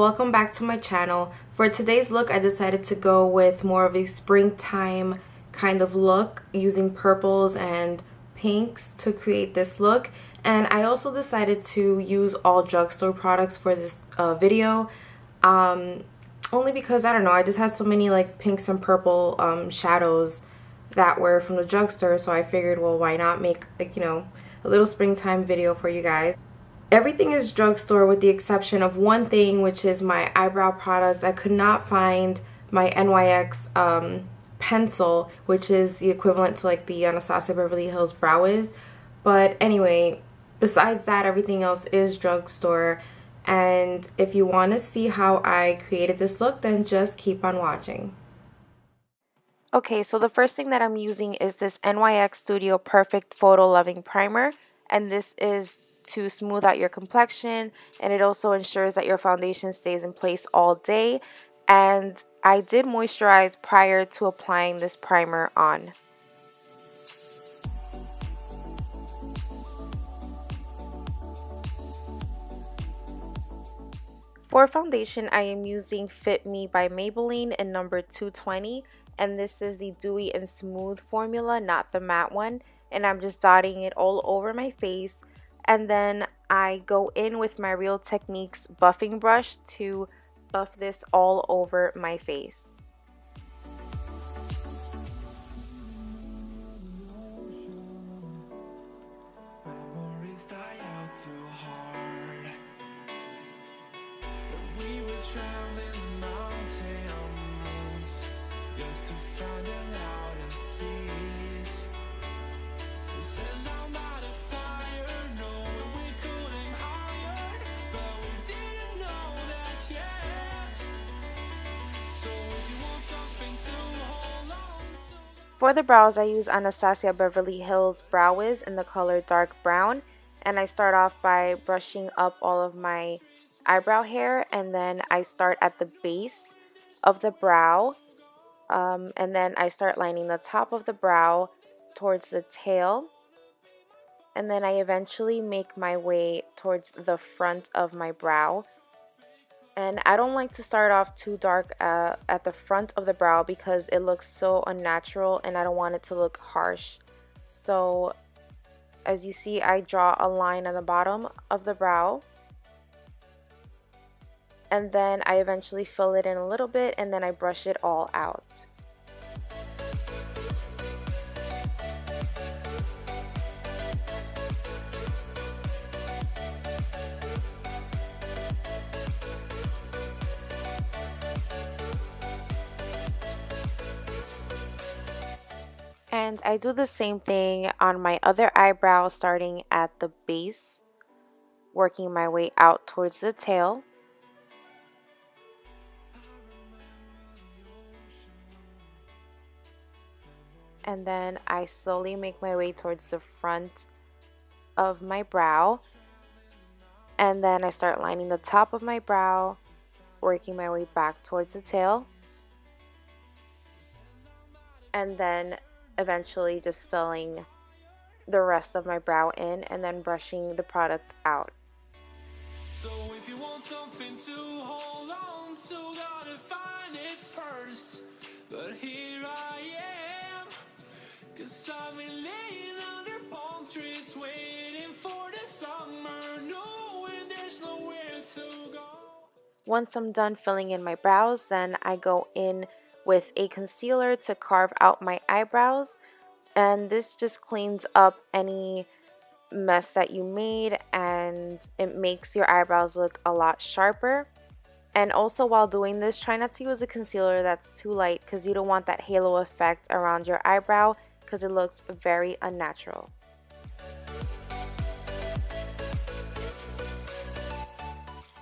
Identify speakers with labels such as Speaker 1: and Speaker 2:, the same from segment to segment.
Speaker 1: welcome back to my channel. For today's look, I decided to go with more of a springtime kind of look using purples and pinks to create this look. And I also decided to use all drugstore products for this video, only because, I don't know, I just had so many like pinks and purple shadows that were from the drugstore, so I figured, well, why not make, like, you know, a little springtime video for you guys. Everything is drugstore with the exception of one thing, which is my eyebrow product. I could not find my NYX pencil, which is the equivalent to like the Anastasia Beverly Hills Brow Wiz. But anyway, besides that, everything else is drugstore. And if you want to see how I created this look, then just keep on watching. Okay, so the first thing that I'm using is this NYX Studio Perfect Photo Loving Primer. And this is to smooth out your complexion, and it also ensures that your foundation stays in place all day. And I did moisturize prior to applying this primer on. For foundation, I am using Fit Me by Maybelline in number 220, and this is the Dewy and Smooth formula, not the matte one. And I'm just dotting it all over my face. And then I go in with my Real Techniques buffing brush to buff this all over my face. For the brows, I use Anastasia Beverly Hills Brow Wiz in the color dark brown, and I start off by brushing up all of my eyebrow hair, and then I start at the base of the brow, and then I start lining the top of the brow towards the tail, and then I eventually make my way towards the front of my brow. And I don't like to start off too dark at the front of the brow because it looks so unnatural and I don't want it to look harsh. So as you see, I draw a line on the bottom of the brow. And then I eventually fill it in a little bit and then I brush it all out. And I do the same thing on my other eyebrow, starting at the base, working my way out towards the tail. And then I slowly make my way towards the front of my brow. And then I start lining the top of my brow, working my way back towards the tail. And then eventually just filling the rest of my brow in and then brushing the product out. So if you want something to hold on to, gotta find it first. But here I am, 'cause I've been laying under palm trees waiting for the summer, knowing there's nowhere to go. Once I'm done filling in my brows, then I go in with a concealer to carve out my eyebrows, and this just cleans up any mess that you made and it makes your eyebrows look a lot sharper. And also, while doing this, try not to use a concealer that's too light because you don't want that halo effect around your eyebrow because it looks very unnatural.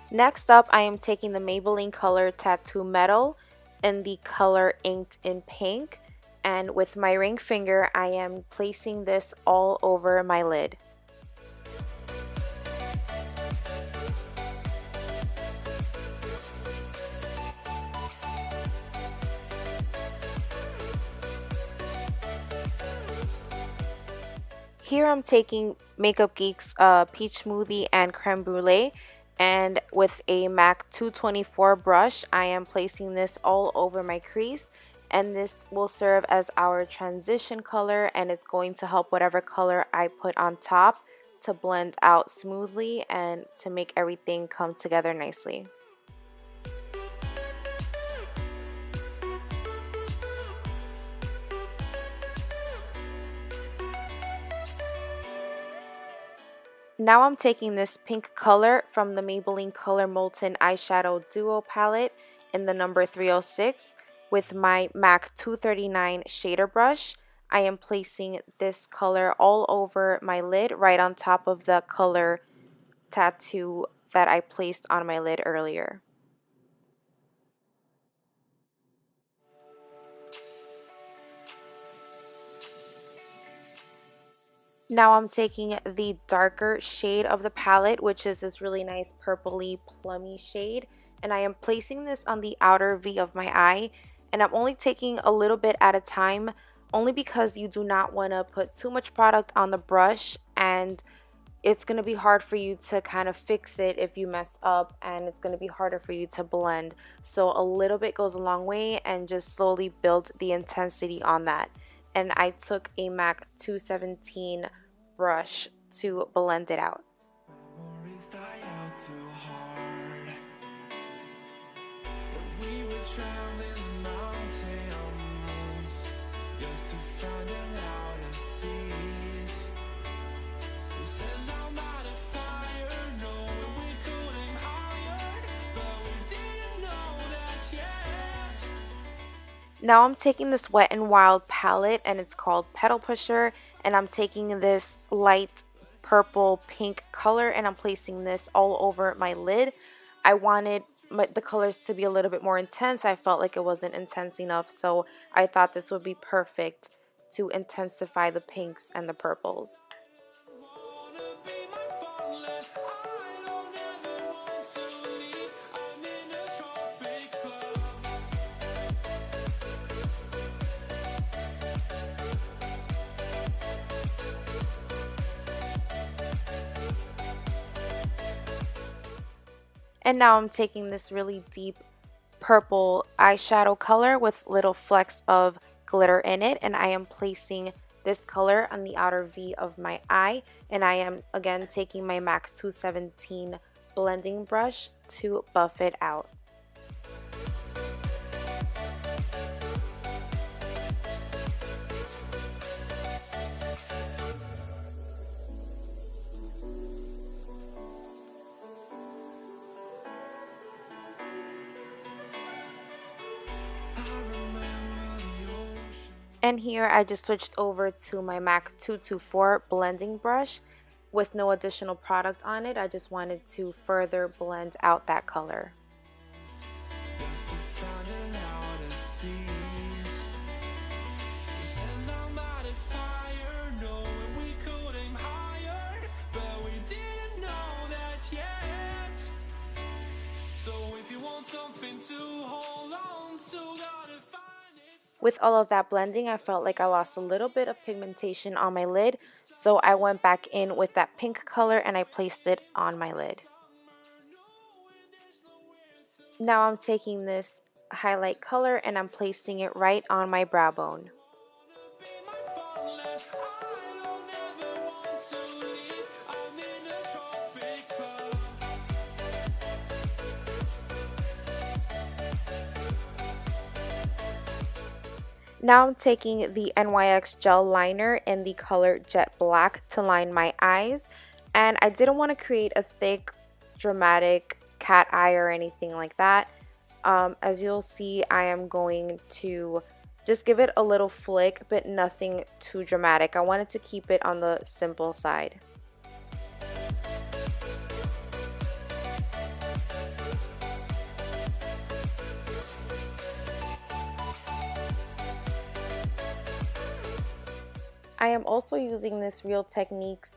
Speaker 1: Next up, I am taking the Maybelline Color Tattoo Metal in the color Inked in Pink, and with my ring finger I am placing this all over my lid. Here I'm taking Makeup Geek's Peach Smoothie and Creme Brulee, And with a MAC 224 brush, I am placing this all over my crease, and this will serve as our transition color, and it's going to help whatever color I put on top to blend out smoothly and to make everything come together nicely. Now I'm taking this pink color from the Maybelline Color Molten Eyeshadow Duo Palette in the number 306 with my MAC 239 shader brush. I am placing this color all over my lid right on top of the color tattoo that I placed on my lid earlier. Now I'm taking the darker shade of the palette, which is this really nice purpley plummy shade, and I am placing this on the outer V of my eye, and I'm only taking a little bit at a time, only because you do not want to put too much product on the brush, and it's going to be hard for you to kind of fix it if you mess up, and it's going to be harder for you to blend. So a little bit goes a long way, and just slowly build the intensity on that. And I took a MAC 217 brush to blend it out. Now I'm taking this Wet n Wild palette, and it's called Petal Pusher, and I'm taking this light purple pink color, and I'm placing this all over my lid. I wanted the colors to be a little bit more intense. I felt like it wasn't intense enough, so I thought this would be perfect to intensify the pinks and the purples. And now I'm taking this really deep purple eyeshadow color with little flecks of glitter in it, and I am placing this color on the outer V of my eye, and I am again taking my MAC 217 blending brush to buff it out. And here I just switched over to my MAC 224 blending brush with no additional product on it. I just wanted to further blend out that color. With all of that blending, I felt like I lost a little bit of pigmentation on my lid, so I went back in with that pink color and I placed it on my lid. Now I'm taking this highlight color and I'm placing it right on my brow bone. Now I'm taking the NYX Gel liner in the color Jet Black to line my eyes, and I didn't want to create a thick, dramatic cat eye or anything like that. As you'll see, I am going to just give it a little flick, but nothing too dramatic. I wanted to keep it on the simple side. I am also using this Real Techniques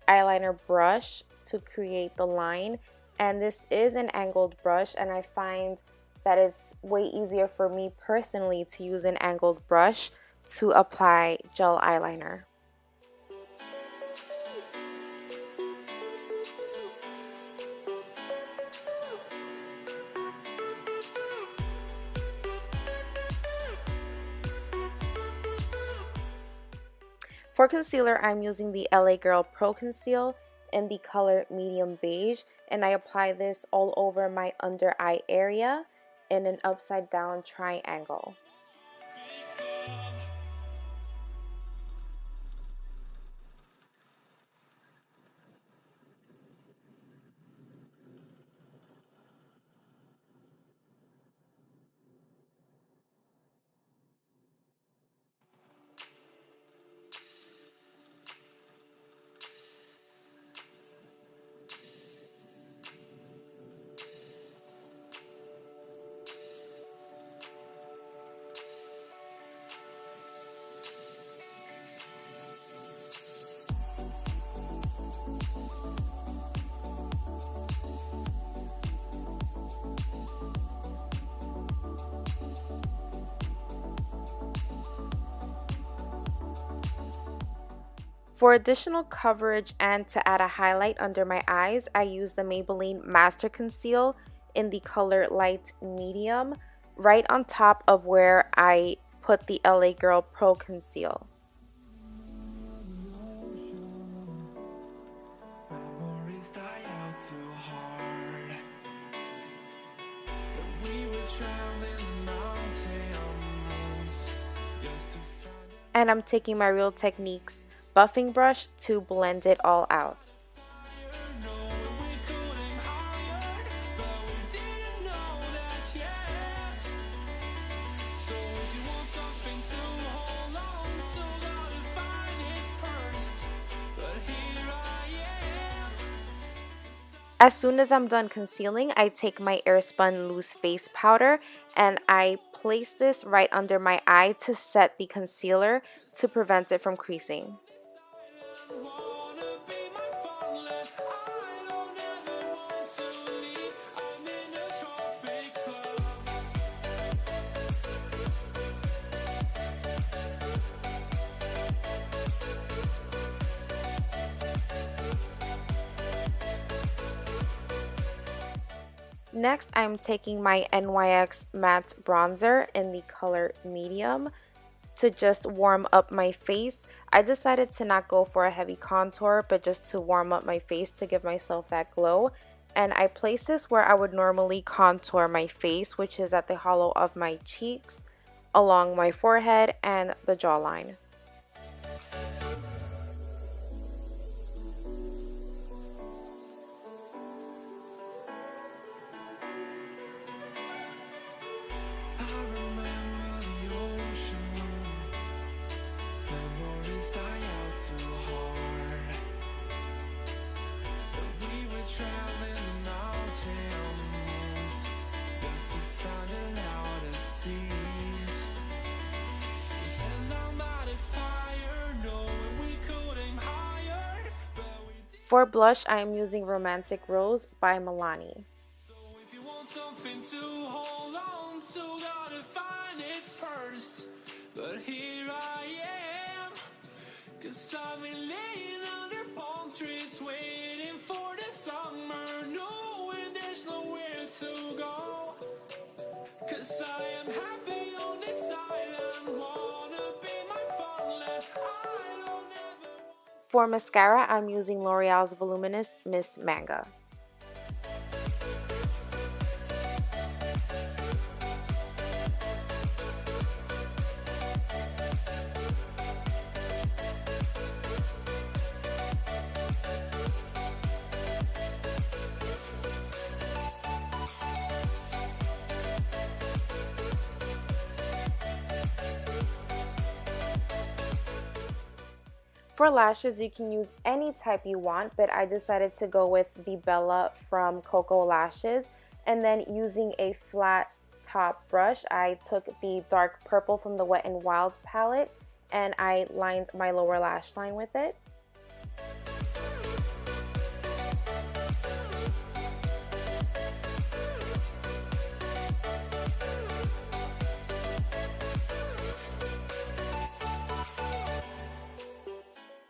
Speaker 1: eyeliner brush to create the line, and this is an angled brush, and I find that it's way easier for me personally to use an angled brush to apply gel eyeliner. For concealer, I'm using the LA Girl Pro Conceal in the color medium beige, and I apply this all over my under eye area in an upside down triangle. For additional coverage and to add a highlight under my eyes, I use the Maybelline Master Conceal in the color light medium right on top of where I put the LA Girl Pro Conceal. And I'm taking my Real Techniques buffing brush to blend it all out. As soon as I'm done concealing, I take my Airspun loose face powder and I place this right under my eye to set the concealer to prevent it from creasing. Next, I'm taking my NYX matte bronzer in the color medium to just warm up my face. I decided to not go for a heavy contour, but just to warm up my face to give myself that glow. And I place this where I would normally contour my face, which is at the hollow of my cheeks, along my forehead and the jawline. For blush, I am using Romantic Rose by Milani.
Speaker 2: So if you want something to hold on to, gotta find it first. But here I am, 'cause I've been laying under palm trees, waiting for the summer, knowing there's nowhere to go. 'Cause I am happy on this island, wanna be my farmland. I don't ever.
Speaker 1: For mascara, I'm using L'Oreal's Voluminous Miss Manga. For lashes, you can use any type you want, but I decided to go with the Bella from Koko lashes. And then using a flat top brush, I took the dark purple from the Wet n Wild palette and I lined my lower lash line with it.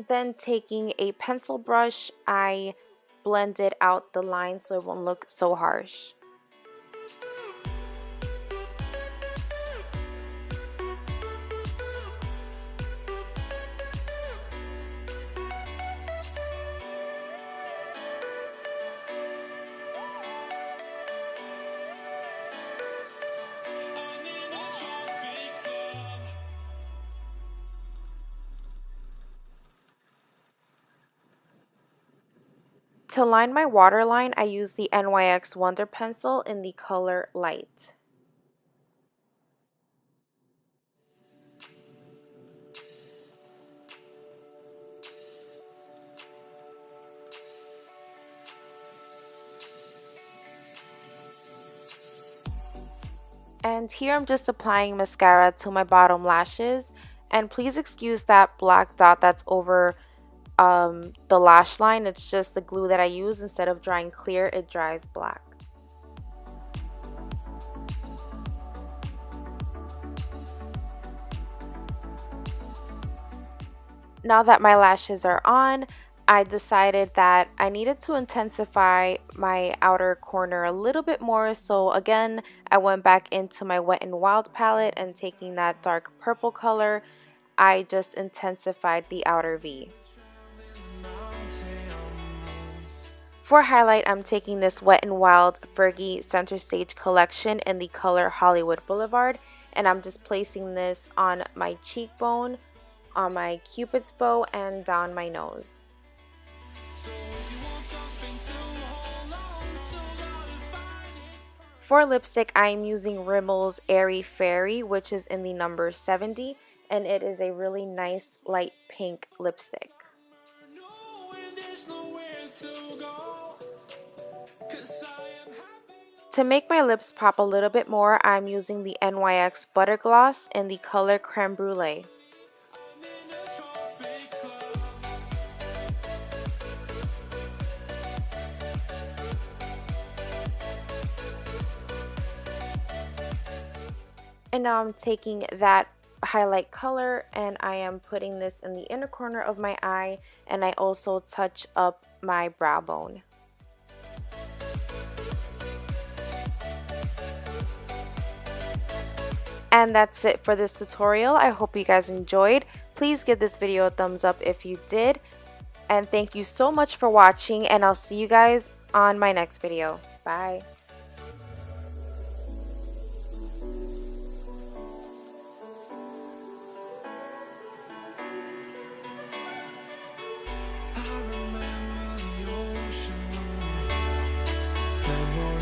Speaker 1: Then taking a pencil brush, I blended out the line so it won't look so harsh. to line my waterline, I use the NYX Wonder Pencil in the color Light. And here I'm just applying mascara to my bottom lashes. And please excuse that black dot that's over the lash line. It's just the glue that I use. Instead of drying clear, it dries black. Now that my lashes are on, I decided that I needed to intensify my outer corner a little bit more. So again, I went back into my Wet n Wild palette and taking that dark purple color, I just intensified the outer V. For highlight, I'm taking this Wet n Wild Fergie Center Stage collection in the color Hollywood Boulevard, and I'm just placing this on my cheekbone, on my cupid's bow, and down my nose. For lipstick, I am using Rimmel's Airy Fairy, which is in the number 70, and it is a really nice light pink lipstick. To make my lips pop a little bit more, I'm using the NYX Butter Gloss in the color Creme Brulee. And now I'm taking that highlight color and I am putting this in the inner corner of my eye, and I also touch up my brow bone. And that's it for this tutorial. I hope you guys enjoyed. Please give this video a thumbs up if you did. And thank you so much for watching, and I'll see you guys on my next video. Bye.
Speaker 2: I remember the ocean, memories.